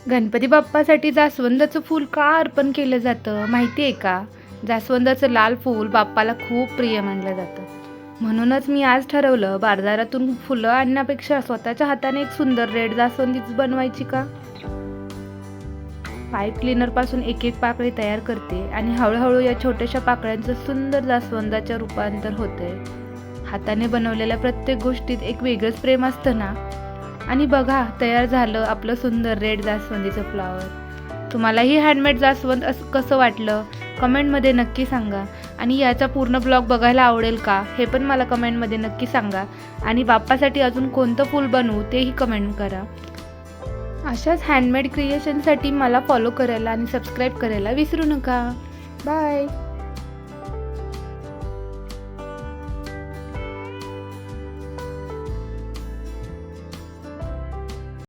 गणपती बाप्पासाठी जास्वंदाचं फूल का अर्पण केलं जातं माहिती आहे का? जास्वंदाचं लाल फूल बाप्पाला खूप प्रिय मानलं जातं. म्हणूनच मी आज ठरवलं बाजारातून फुलं आणण्यापेक्षा स्वतःच्या हाताने एक सुंदर रेड जास्वंदीच बनवायची का? पाईप क्लीनरपासून एक एक पाकळी तयार करते आणि हळूहळू या छोट्याशा पाकळ्यांचं सुंदर जास्वंदाच्या रूपांतर होतंय. हाताने बनवलेल्या प्रत्येक गोष्टीत एक वेगळंच प्रेम असतं ना. आणि बघा तयार झालं आपलं सुंदर रेड जास्वंदीचं फ्लॉवर. तुम्हालाही हँडमेड जास्वंद असं कसं वाटलं कमेंटमध्ये नक्की सांगा. आणि याचा पूर्ण ब्लॉग बघायला आवडेल का हे पण मला कमेंटमध्ये नक्की सांगा. आणि बाप्पासाठी अजून कोणतं फूल बनवू तेही कमेंट करा. अशाच हँडमेड क्रिएशनसाठी मला फॉलो करायला आणि सबस्क्राईब करायला विसरू नका. बाय.